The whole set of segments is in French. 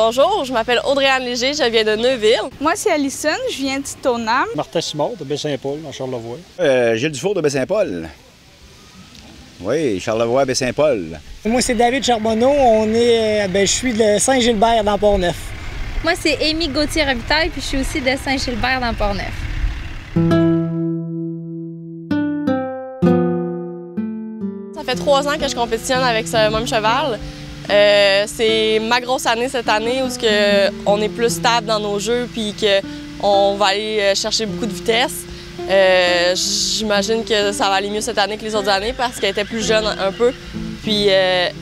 Bonjour, je m'appelle Audrey-Anne Léger, je viens de Neuville. Moi, c'est Alison, je viens de Stoneham. Martin Simard de Baie-Saint-Paul, dans Charlevoix. Gilles Dufour de Baie-Saint-Paul. Oui, Charlevoix, Baie-Saint-Paul. Moi, c'est David Charbonneau. Je suis de Saint-Gilbert dans Port-Neuf. Moi, c'est Amy Gauthier-Robitaille, puis je suis aussi de Saint-Gilbert dans Port-Neuf. Ça fait 3 ans que je compétitionne avec ce même cheval. C'est ma grosse année cette année où on est plus stable dans nos jeux puis qu'on va aller chercher beaucoup de vitesse. J'imagine que ça va aller mieux cette année que les autres années parce qu'elle était plus jeune un peu. Puis elle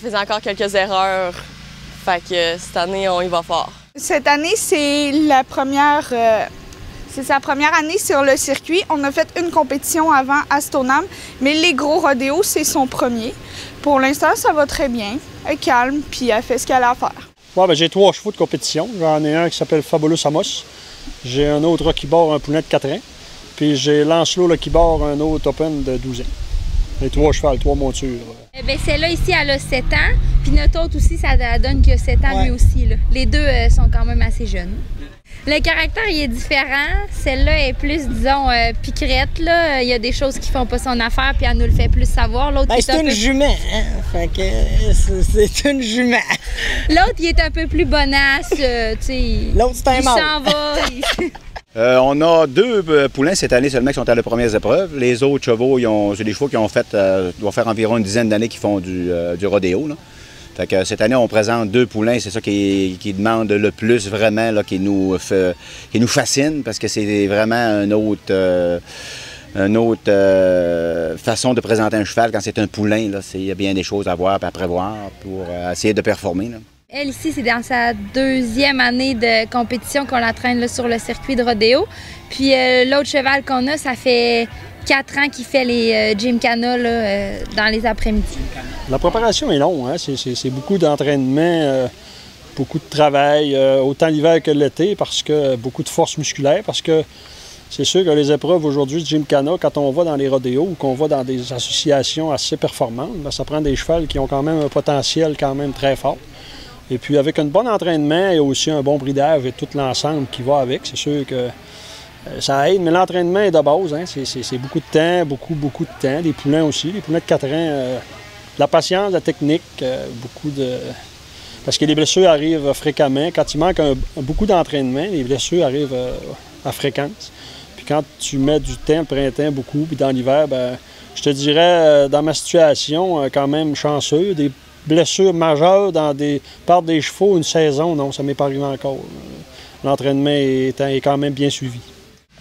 faisait encore quelques erreurs. Fait que cette année, on y va fort. Cette année, c'est sa première année sur le circuit. On a fait une compétition avant à Stoneham, mais les gros rodéos, c'est son premier. Pour l'instant, ça va très bien. Elle est calme, puis elle fait ce qu'elle a à faire. Ouais, j'ai 3 chevaux de compétition. J'en ai un qui s'appelle Fabulous Amos. J'ai un autre Rockybor, un poulet de 4 ans. Puis j'ai Lancelot Rockybor, un autre Open de 12 ans. Les 3 chevaux, 3 montures. Celle-là ici, elle a 7 ans. Puis notre autre aussi, ça donne qu'il a 7 ans lui aussi. Là. Les deux sont quand même assez jeunes. Le caractère, il est différent. Celle-là est plus, disons, piquerette. Là. Il y a des choses qui font pas son affaire, puis elle nous le fait plus savoir. L'autre, c'est une jument, hein? Fait que c'est une jument. L'autre, il est un peu plus bonasse. L'autre, c'est un mâle. Il s'en va. On a 2 poulains cette année seulement qui sont à les premières épreuves. Les autres chevaux, c'est des chevaux qui ont fait, doivent faire environ une dizaine d'années qui font du rodéo. Là. Fait que cette année, on présente 2 poulains, c'est ça qui demande le plus vraiment, là, qui nous fascine, parce que c'est vraiment une autre façon de présenter un cheval quand c'est un poulain. Il y a bien des choses à voir et à prévoir pour essayer de performer. Là. Elle, ici, c'est dans sa 2e année de compétition qu'on l'entraîne là, sur le circuit de rodéo. Puis l'autre cheval qu'on a, ça fait 4 ans qu'il fait les gymkhana dans les après-midi. La préparation est longue, hein? C'est beaucoup d'entraînement, beaucoup de travail, autant l'hiver que l'été, parce que beaucoup de force musculaire, parce que c'est sûr que les épreuves aujourd'hui de gymkhana, quand on va dans les rodéos ou qu'on va dans des associations assez performantes, bien, ça prend des chevals qui ont quand même un potentiel quand même très fort. Et puis avec un bon entraînement et aussi un bon bridage et tout l'ensemble qui va avec, c'est sûr que ça aide, mais l'entraînement est de base. Hein? C'est beaucoup de temps, beaucoup de temps. Des poulains aussi, des poulains de 4 ans. De la patience, de la technique, Parce que les blessures arrivent fréquemment. Quand il manque beaucoup d'entraînement, les blessures arrivent à fréquence. Puis quand tu mets du temps, le printemps, beaucoup, puis dans l'hiver, ben, je te dirais, dans ma situation, quand même chanceux, des blessures majeures par des chevaux une saison, non, ça m'est pas arrivé encore. L'entraînement est quand même bien suivi.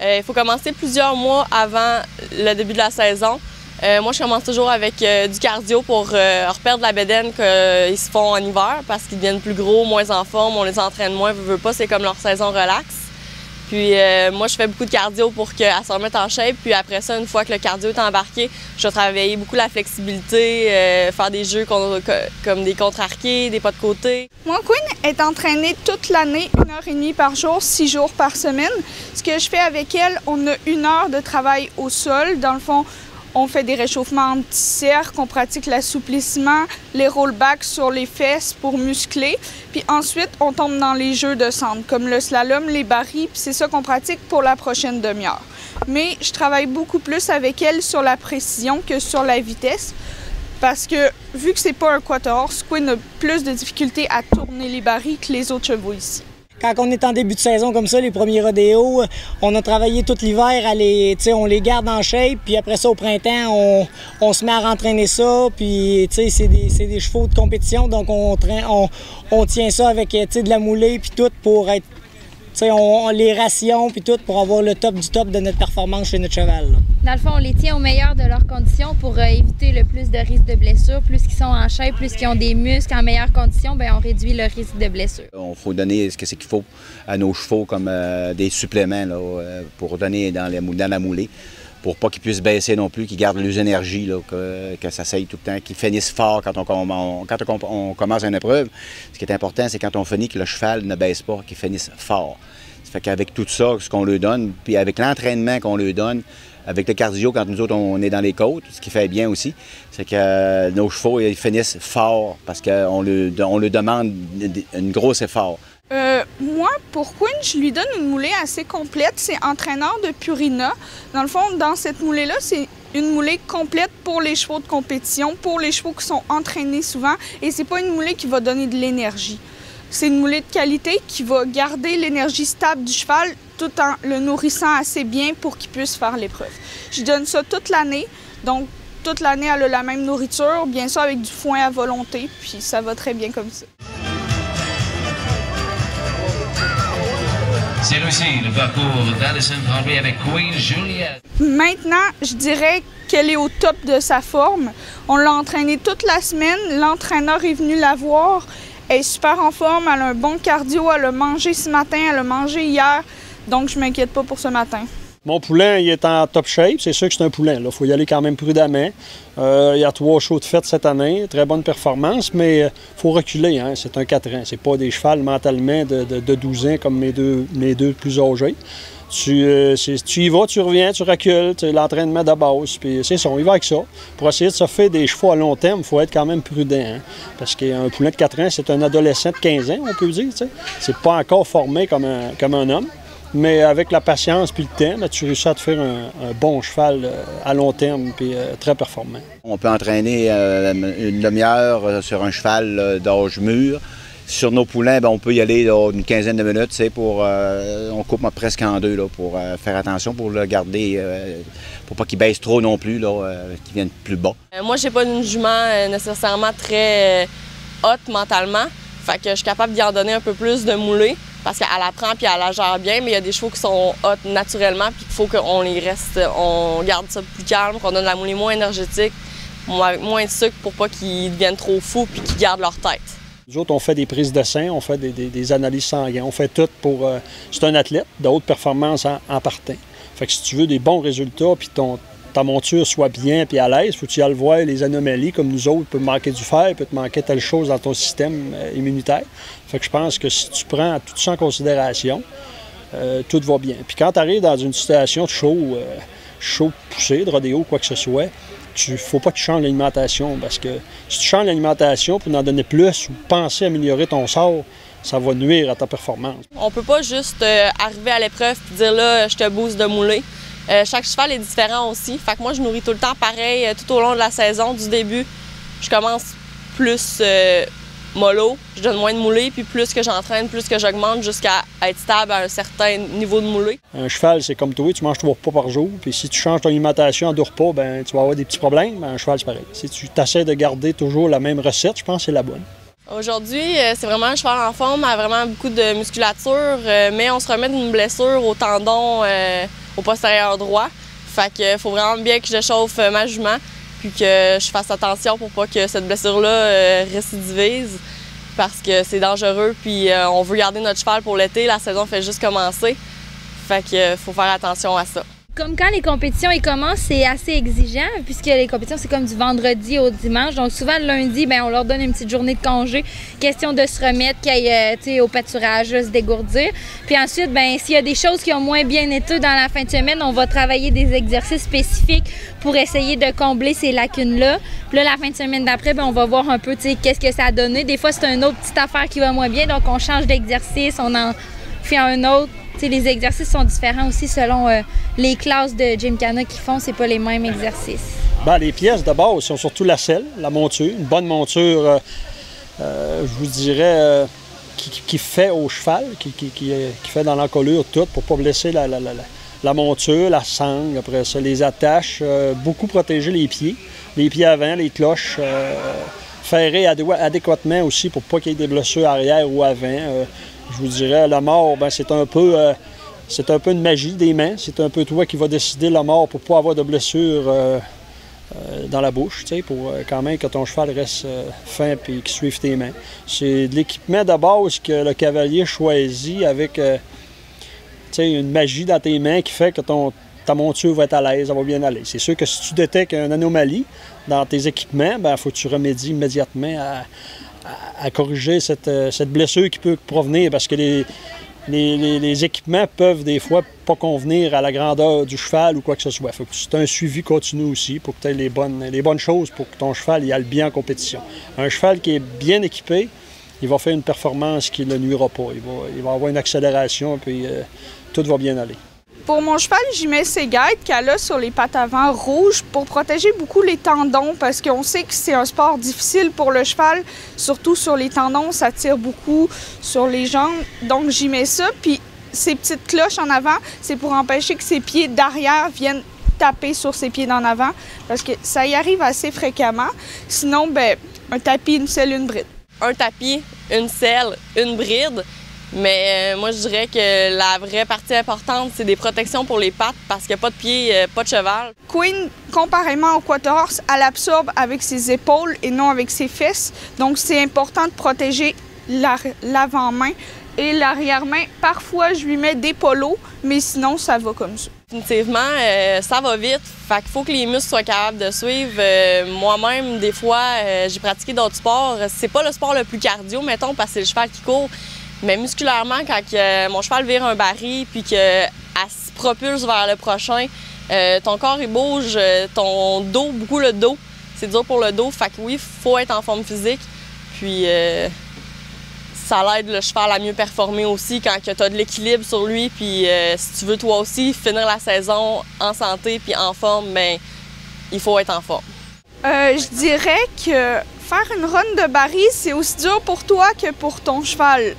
Il faut commencer plusieurs mois avant le début de la saison. Moi, je commence toujours avec du cardio pour reperdre la bédaine qu'ils se font en hiver parce qu'ils deviennent plus gros, moins en forme, on les entraîne moins, veut pas, c'est comme leur saison relax. Puis moi, je fais beaucoup de cardio pour qu'elle se remette en shape. Puis après ça, une fois que le cardio est embarqué, je vais travailler beaucoup la flexibilité, faire des jeux comme des contre-arqués, des pas de côté. Moi, Queen est entraînée toute l'année, 1h30 par jour, 6 jours par semaine. Ce que je fais avec elle, on a 1 heure de travail au sol. Dans le fond, on fait des réchauffements anti-cercle, on pratique l'assouplissement, les rollbacks sur les fesses pour muscler. Puis ensuite, on tombe dans les jeux de centre, comme le slalom, les barils, puis c'est ça qu'on pratique pour la prochaine demi-heure. Mais je travaille beaucoup plus avec elle sur la précision que sur la vitesse, parce que vu que c'est pas un quatorze, Queen a plus de difficultés à tourner les barils que les autres chevaux ici. Quand on est en début de saison comme ça, les premiers rodéos, on a travaillé tout l'hiver, on les garde en shape, puis après ça, au printemps, on se met à rentraîner ça, puis c'est des chevaux de compétition, donc on tient ça avec de la moulée, puis tout pour être, on les rations, puis tout pour avoir le top du top de notre performance chez notre cheval. Là. Dans le fond, on les tient au meilleur de leurs conditions pour éviter le plus de risques de blessures. Plus qu'ils sont en shape, plus qu'ils ont des muscles en meilleures conditions, bien, on réduit le risque de blessure. Il faut donner ce qu'il faut à nos chevaux comme des suppléments là, pour donner dans la moulée, pour pas qu'ils puissent baisser non plus, qu'ils gardent leurs énergies, là, que ça s'aille tout le temps, qu'ils finissent fort quand on commence une épreuve. Ce qui est important, c'est quand on finit que le cheval ne baisse pas, qu'il finisse fort. Ça fait qu'avec tout ça, ce qu'on leur donne, puis avec l'entraînement qu'on leur donne, avec le cardio, quand nous autres, on est dans les côtes, ce qui fait bien aussi, c'est que nos chevaux, ils finissent fort parce qu'on leur demande un gros effort. Moi, pour Quinn, je lui donne une moulée assez complète. C'est entraîneur de Purina. Dans le fond, dans cette moulée-là, c'est une moulée complète pour les chevaux de compétition, pour les chevaux qui sont entraînés souvent. Et c'est pas une moulée qui va donner de l'énergie. C'est une moulée de qualité qui va garder l'énergie stable du cheval tout en le nourrissant assez bien pour qu'il puisse faire l'épreuve. Je donne ça toute l'année. Donc, toute l'année, elle a la même nourriture, bien sûr avec du foin à volonté, puis ça va très bien comme ça. C'est réussi le parcours d'Addison Henry avec Queen Juliette. Maintenant, je dirais qu'elle est au top de sa forme. On l'a entraînée toute la semaine. L'entraîneur est venu la voir. Elle est super en forme, elle a un bon cardio, elle a mangé ce matin, elle a mangé hier. Donc, je ne m'inquiète pas pour ce matin. Mon poulain, il est en top shape. C'est sûr que c'est un poulain. Il faut y aller quand même prudemment. Il y a 3 shows de fête cette année. Très bonne performance, mais il faut reculer. Hein? C'est un 4 ans. C'est pas des chevals mentalement de 12 ans comme mes deux plus âgés. Tu y vas, tu reviens, tu recules. C'est l'entraînement de base. Puis c'est ça, on y va avec ça. Pour essayer de se faire des chevaux à long terme, il faut être quand même prudent. Hein? Parce qu'un poulain de 4 ans, c'est un adolescent de 15 ans, on peut dire. C'est pas encore formé comme un homme. Mais avec la patience puis le temps, là, tu réussis à te faire un bon cheval à long terme puis très performant. On peut entraîner une demi-heure sur un cheval d'âge mûr. Sur nos poulains, on peut y aller une quinzaine de minutes. On coupe presque en deux là, pour faire attention, pour le garder, pour pas qu'il baisse trop non plus, qu'il vienne plus bas. Moi, j'ai pas une jument nécessairement très haute mentalement. Fait que je suis capable d'y en donner un peu plus de moulée. Parce qu'elle apprend puis elle la gère bien, mais il y a des chevaux qui sont hautes naturellement puis qu'il faut on garde ça plus calme, qu'on donne la moulée moins énergétique, moins de sucre pour pas qu'ils deviennent trop fous puis qu'ils gardent leur tête. Nous autres, on fait des prises de sang, on fait des analyses sanguines, on fait tout pour... c'est un athlète de haute performance en partant. Fait que si tu veux des bons résultats puis ta monture soit bien puis à l'aise, faut que tu ailles voir les anomalies comme nous autres. Il peut te manquer du fer, il peut te manquer telle chose dans ton système immunitaire. Fait que je pense que si tu prends tout ça en considération, tout va bien. Puis quand tu arrives dans une situation de show poussé, de rodéo, quoi que ce soit, il ne faut pas que tu changes l'alimentation parce que si tu changes l'alimentation pour en donner plus ou penser améliorer ton sort, ça va nuire à ta performance. On peut pas juste arriver à l'épreuve et dire là, je te booste de moulée. Chaque cheval est différent aussi. Fait que moi, je nourris tout le temps pareil tout au long de la saison. Du début, je commence plus mollo, je donne moins de moulée, puis plus que j'entraîne, plus que j'augmente jusqu'à être stable à un certain niveau de moulée. Un cheval, c'est comme toi, tu manges 3 repas par jour, puis si tu changes ton alimentation en 2 repas, ben tu vas avoir des petits problèmes. Ben, un cheval, c'est pareil. Si tu essaies de garder toujours la même recette, je pense que c'est la bonne. Aujourd'hui, c'est vraiment un cheval en forme, a vraiment beaucoup de musculature, mais on se remet d'une blessure au tendon au postérieur droit. Fait que faut vraiment bien que je chauffe ma jument, puis que je fasse attention pour pas que cette blessure-là récidivise, parce que c'est dangereux, puis on veut garder notre cheval pour l'été, la saison fait juste commencer. Fait que faut faire attention à ça. Comme quand les compétitions commencent, c'est assez exigeant, puisque les compétitions, c'est comme du vendredi au dimanche. Donc souvent, le lundi, on leur donne une petite journée de congé. Question de se remettre, qu'ils aillent au pâturage, se dégourdir. Puis ensuite, s'il y a des choses qui ont moins bien été dans la fin de semaine, on va travailler des exercices spécifiques pour essayer de combler ces lacunes-là. Puis là, la fin de semaine d'après, on va voir un peu qu'est-ce que ça a donné. Des fois, c'est une autre petite affaire qui va moins bien, donc on change d'exercice, on en fait un autre. Les exercices sont différents aussi selon les classes de Gymkhana qu'ils font, c'est pas les mêmes exercices. Les pièces de base sont surtout la selle, la monture, une bonne monture, je vous dirais, qui fait au cheval, qui fait dans l'encolure tout pour pas blesser la monture, la sangle, après ça, les attaches, beaucoup protéger les pieds avant, les cloches, ferrer adéquatement aussi pour pas qu'il y ait des blessures arrière ou avant. Je vous dirais, la mort, c'est un peu une magie des mains. C'est un peu toi qui vas décider la mort pour ne pas avoir de blessure dans la bouche, pour quand même que ton cheval reste fin et qu'il suive tes mains. C'est de l'équipement de base que le cavalier choisit avec une magie dans tes mains qui fait que ta monture va être à l'aise, elle va bien aller. C'est sûr que si tu détectes une anomalie dans tes équipements, il faut que tu remédies immédiatement à corriger cette blessure qui peut provenir parce que les équipements peuvent des fois pas convenir à la grandeur du cheval ou quoi que ce soit. C'est un suivi continu aussi pour que tu aies les bonnes choses pour que ton cheval y aille bien en compétition. Un cheval qui est bien équipé, il va faire une performance qui ne le nuira pas. Il va avoir une accélération, puis tout va bien aller. Pour mon cheval, j'y mets ses guides qu'elle a sur les pattes avant rouges pour protéger beaucoup les tendons parce qu'on sait que c'est un sport difficile pour le cheval, surtout sur les tendons, ça tire beaucoup sur les jambes. Donc j'y mets ça, puis ces petites cloches en avant, c'est pour empêcher que ses pieds d'arrière viennent taper sur ses pieds d'en avant parce que ça y arrive assez fréquemment. Sinon, ben, un tapis, une selle, une bride. Un tapis, une selle, une bride. Mais moi, je dirais que la vraie partie importante, c'est des protections pour les pattes parce qu'il n'y a pas de pied, pas de cheval. Queen, comparément au Quarter-Horse, elle absorbe avec ses épaules et non avec ses fesses. Donc, c'est important de protéger l'avant-main et l'arrière-main. Parfois, je lui mets des polos, mais sinon, ça va comme ça. Définitivement, ça va vite. Fait qu'il faut que les muscles soient capables de suivre. Moi-même, des fois, j'ai pratiqué d'autres sports. C'est pas le sport le plus cardio, mettons, parce que c'est le cheval qui court. Mais musculairement, quand mon cheval vire un baril puis qu'elle se propulse vers le prochain, ton corps il bouge, ton dos, beaucoup le dos, c'est dur pour le dos. Fait que oui, il faut être en forme physique. Puis ça l'aide le cheval à mieux performer aussi quand tu as de l'équilibre sur lui. Puis si tu veux toi aussi finir la saison en santé puis en forme, bien, il faut être en forme. Je dirais que faire une run de baril, c'est aussi dur pour toi que pour ton cheval.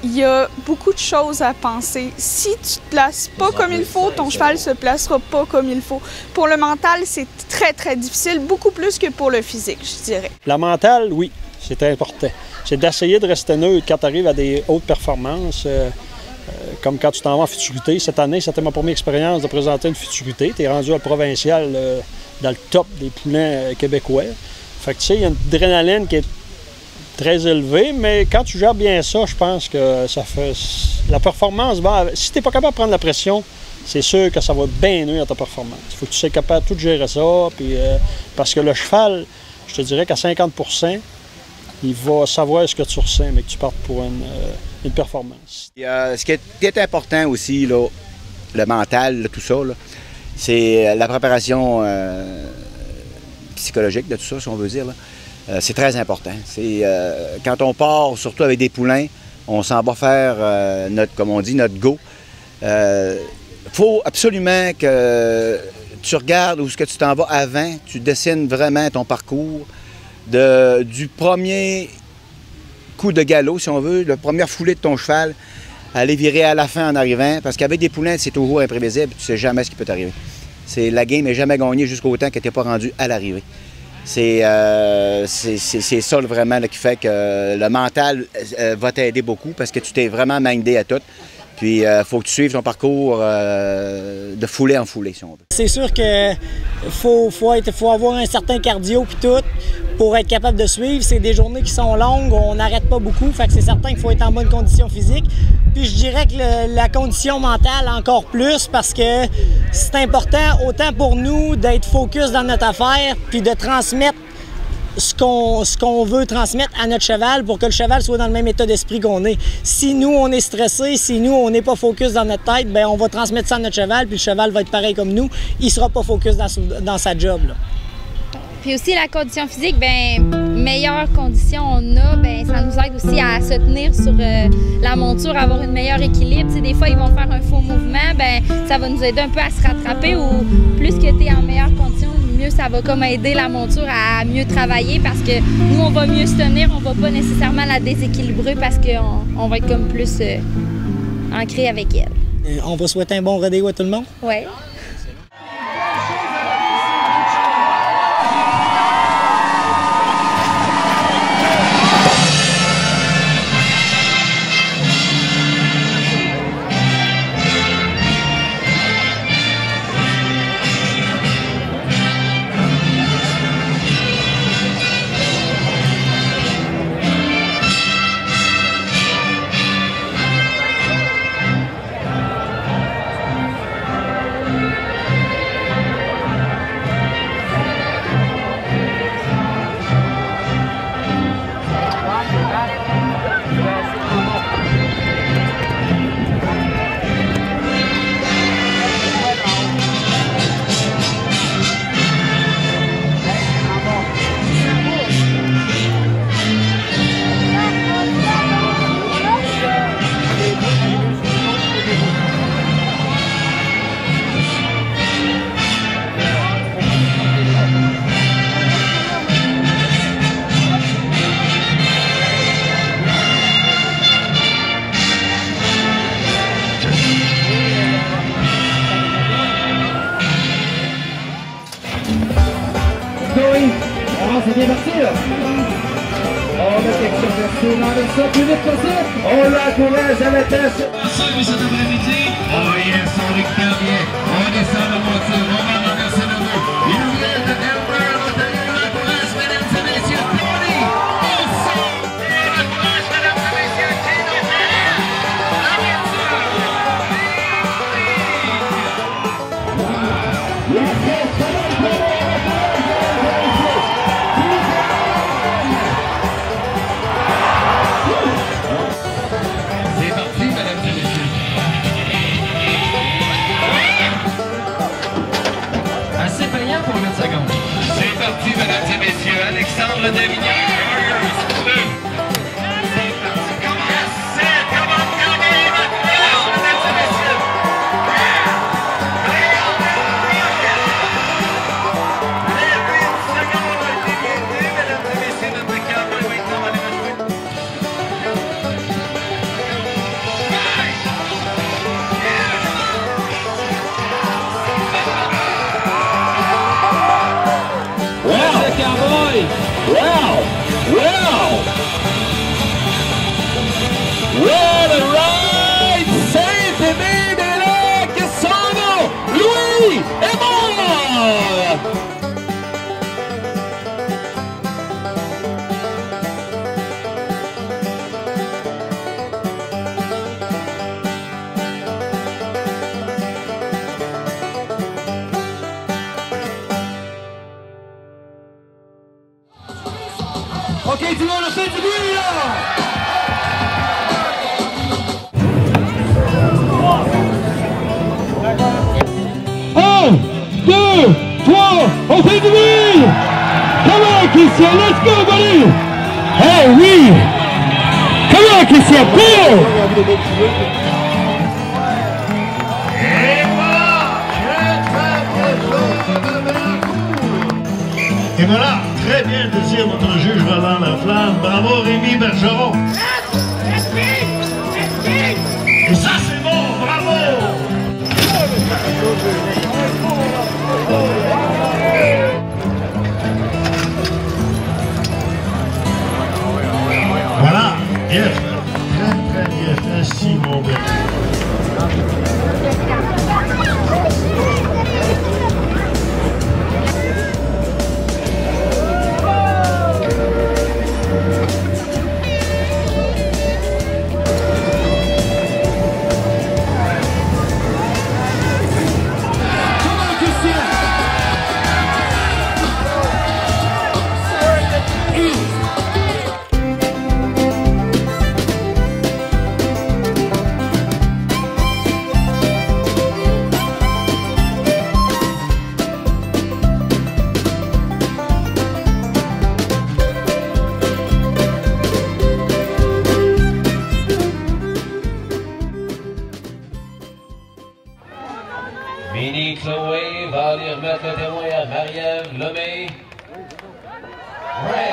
Il y a beaucoup de choses à penser. Si tu te places pas comme il faut, ton cheval se placera pas comme il faut. Pour le mental, c'est très, très difficile, beaucoup plus que pour le physique, je dirais. La mentale, oui, c'est important. C'est d'essayer de rester neutre quand tu arrives à des hautes performances, comme quand tu t'en vas en futurité. Cette année, c'était ma première expérience de présenter une futurité. Tu es rendu à provincial dans le top des poulains québécois. Fait que tu sais, il y a une adrénaline qui est très élevé, mais quand tu gères bien ça, je pense que ça fait... La performance va... Si tu n'es pas capable de prendre la pression, c'est sûr que ça va bien nuire à ta performance. Il faut que tu sois capable de tout gérer ça, puis, parce que le cheval, je te dirais qu'à 50 %, il va savoir ce que tu ressens, mais que tu partes pour une performance. Ce qui est important aussi, là, le mental, là, tout ça, c'est la préparation psychologique de tout ça, si on veut dire. C'est très important. Quand on part, surtout avec des poulains, on s'en va faire comme on dit, notre go. Faut absolument que tu regardes où est-ce que tu t'en vas avant, tu dessines vraiment ton parcours du premier coup de galop, si on veut, la première foulée de ton cheval, aller virer à la fin en arrivant, parce qu'avec des poulains, c'est toujours imprévisible, tu ne sais jamais ce qui peut t'arriver. La game n'est jamais gagnée jusqu'au temps que tu n'es pas rendu à l'arrivée. C'est ça vraiment là, qui fait que le mental va t'aider beaucoup parce que tu t'es vraiment mindé à tout. Puis il faut que tu suives ton parcours de foulée en foulée, si on veut. C'est sûr qu'il faut avoir un certain cardio puis tout pour être capable de suivre. C'est des journées qui sont longues, on n'arrête pas beaucoup, fait que c'est certain qu'il faut être en bonne condition physique. Puis je dirais que la condition mentale encore plus parce que c'est important autant pour nous d'être focus dans notre affaire puis de transmettre ce qu'on veut transmettre à notre cheval pour que le cheval soit dans le même état d'esprit qu'on est. Si nous, on est stressé, si nous, on n'est pas focus dans notre tête, bien, on va transmettre ça à notre cheval, puis le cheval va être pareil comme nous. Il ne sera pas focus dans sa job, là. Puis aussi, la condition physique, bien, meilleure condition on a, bien, ça nous aide aussi à se tenir sur la monture, avoir un meilleur équilibre. Tu sais, des fois, ils vont faire un faux mouvement, bien, ça va nous aider un peu à se rattraper ou plus que tu es en meilleure condition, mieux ça va comme aider la monture à mieux travailler parce que nous, on va mieux se tenir, on va pas nécessairement la déséquilibrer parce qu'on va être comme plus ancré avec elle. On va souhaiter un bon rodéo à tout le monde? Oui. bien partir. On a quelque chose à faire, on enlève ça plus vite possible. On l'encourage à la tâche. Salut cet après-midi. Oh yes, on récupère bien. On descend la voiture, on va renverser le mot. Il vient de Denver, Ontario, l'encourage, mesdames et messieurs, Tony. L'encourage, mesdames et messieurs, Tino Ferrer. La voiture. C'est parti, mesdames et messieurs. Assez payant pour 20 secondes. C'est parti, mesdames et messieurs. Alexandre Davignon. C'est parti. Comment gagner la course, mesdames et messieurs. Les 8 secondes ont été gagnées, mesdames et messieurs. Notre câble est maintenant à l'évaluer. Cowboy! Wow! Wow! What a ride! Saint-Denis de là, que son nom, Louis est mort! OK, tout le monde a fait du bruit, là! 1, 2, 3, on fait du bruit! Come on, Christian, let's go, buddy! Hey, oui! Come on, Christian, go! Et voilà, très bien de dire notre juge Roland Laflamme. Bravo Rémi Bergeron. Et ça c'est bon, bravo. Voilà, bien fait. Très bien fait, Simon Bergeron. Mini Chloé va aller remettre le témoin à Marie-Ève Lemay. Ouais!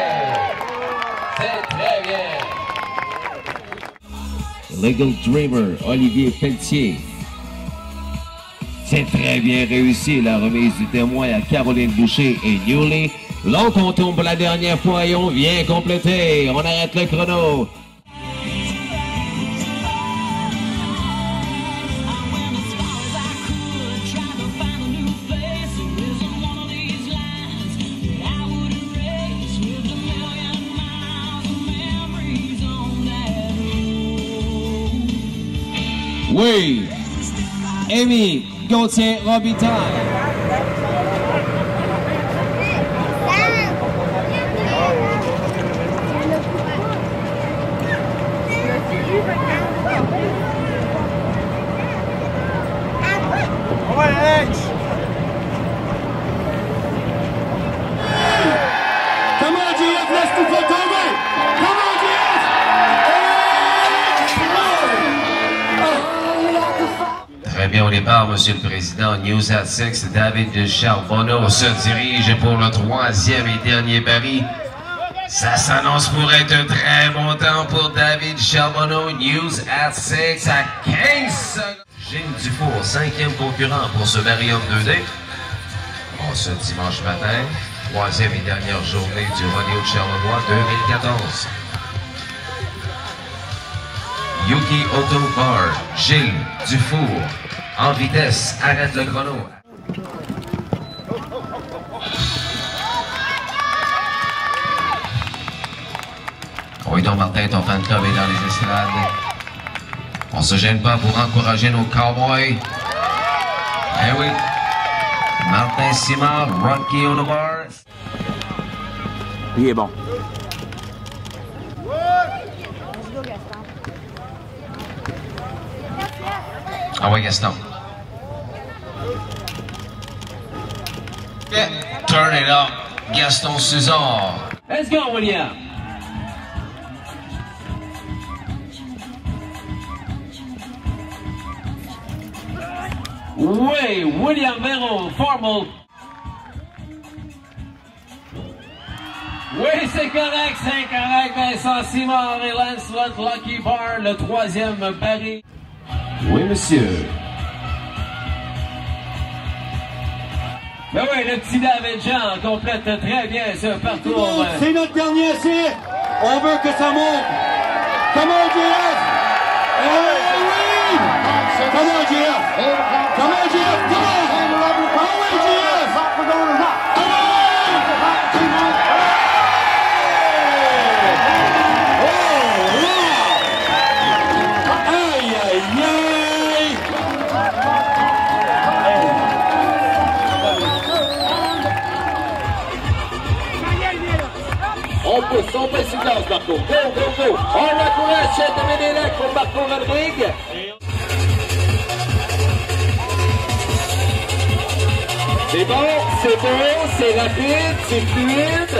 C'est très bien! Legal Dreamer, Olivier Pelletier. C'est très bien réussi, la remise du témoin à Caroline Boucher et Newley. L'autre, on tombe pour la dernière fois et on vient compléter. On arrête le chrono. Oui, Amy Gauthier Robitaille. Très bien au départ, Monsieur le Président. News at 6, David Charbonneau se dirige pour le troisième et dernier pari. Ça s'annonce pour être un très bon temps pour David Charbonneau. News at 6 à 15 secondes. Gilles Dufour, cinquième concurrent pour ce Marium 2D. Bon, ce dimanche matin. troisième et dernière journée du rodéo de Charlevoix 2014. Yuki Auto Bar, Gilles Dufour, en vitesse, arrête le chrono. Oui, donc Martin, ton fan club est dans les estrades. On se gêne pas pour encourager nos cowboys. Eh oui. Martin Simard, Rocky Auto Bar. Il est bon. Ah ouais, Gaston. Yeah. Turn it up, Gaston Suzor. Let's go, William. Oui, William Vero, formal. Oui, c'est correct, Vincent Simard et Lancelot Lucky Bar, le troisième pari. Oui, monsieur. Ben oui, le petit David Jean complète très bien ce parcours. C'est notre dernier essai. On veut que ça monte. Comment GF? Eh oui! Comment GF? Comment GF? Comment? Ah oui, GF! On peut sur place, Marco. Go. On encourage cette Médélec pour Marco Rodrigue. C'est bon, c'est rapide, c'est fluide.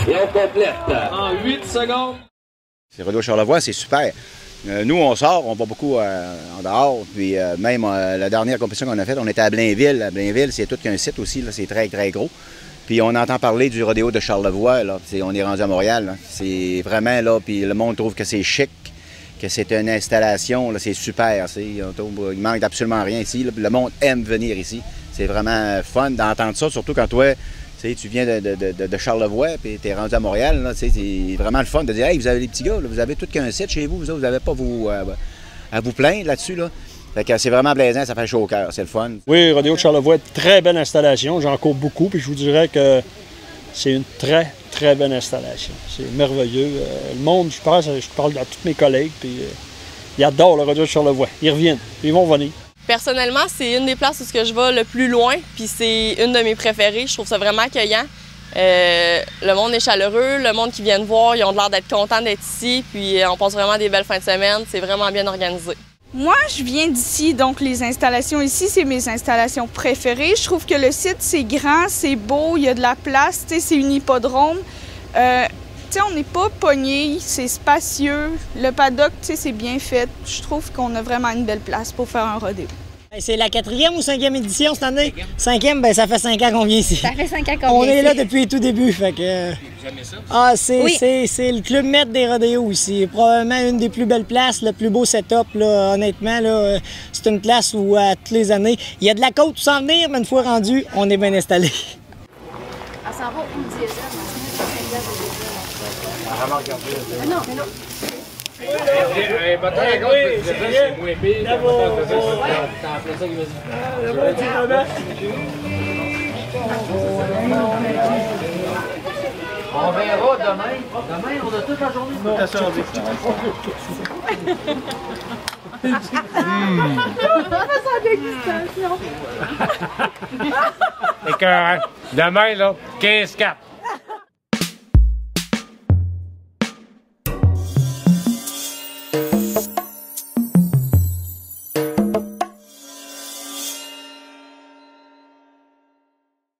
Et on complète. En 8 secondes. C'est rodéo Charlevoix, c'est super. Nous, on sort, on va beaucoup en dehors. Puis même la dernière compétition qu'on a faite, on était à Blainville. À Blainville, c'est tout qu'un site aussi, c'est très, très gros. Puis on entend parler du rodéo de Charlevoix, là. On est rendu à Montréal. C'est vraiment là, puis le monde trouve que c'est chic, que c'est une installation, c'est super. Il manque absolument rien ici. Là. Le monde aime venir ici. C'est vraiment fun d'entendre ça, surtout quand toi, tu viens de Charlevoix, puis tu es rendu à Montréal. C'est vraiment le fun de dire « Hey, vous avez les petits gars, là, vous avez tout qu'un site chez vous, vous n'avez pas à vous plaindre là-dessus. » Là. Fait que c'est vraiment plaisant, ça fait chaud au cœur, c'est le fun. Oui, rodéo de Charlevoix, très belle installation. J'en cours beaucoup, puis je vous dirais que c'est une très, très belle installation. C'est merveilleux. Le monde, je parle à tous mes collègues, puis ils adorent le rodéo de Charlevoix. Ils reviennent, ils vont venir. Personnellement, c'est une des places où je vais le plus loin, puis c'est une de mes préférées. Je trouve ça vraiment accueillant. Le monde est chaleureux, le monde qui vient de voir, ils ont l'air d'être contents d'être ici, puis on passe vraiment des belles fins de semaine. C'est vraiment bien organisé. Moi, je viens d'ici, donc les installations ici, c'est mes installations préférées. Je trouve que le site, c'est grand, c'est beau, il y a de la place, c'est une hippodrome. On n'est pas pogné, c'est spacieux. Le paddock, c'est bien fait. Je trouve qu'on a vraiment une belle place pour faire un rodéo. C'est la 4e ou 5e édition cette année? 5e, ben ça fait 5 ans qu'on vient ici. Ça fait 5 ans qu'on vient On est ici. là depuis tout début, fait que... Vous aimez ça? Ah, Oui. c'est le club maître des rodéos ici. Probablement une des plus belles places, le plus beau setup, là, honnêtement. Là, c'est une place où, toutes les années, il y a de la côte sans venir, mais une fois rendu, on est bien installé. Elle s'en va au diesel. Non, mais non. Un bâton à gauche, c'est moins pire. Un bâton à gauche, t'as appelé ça qui va dire. On verra demain. Demain, on a toute la journée. Toute la journée. Écœurant. Demain, là, 15-4.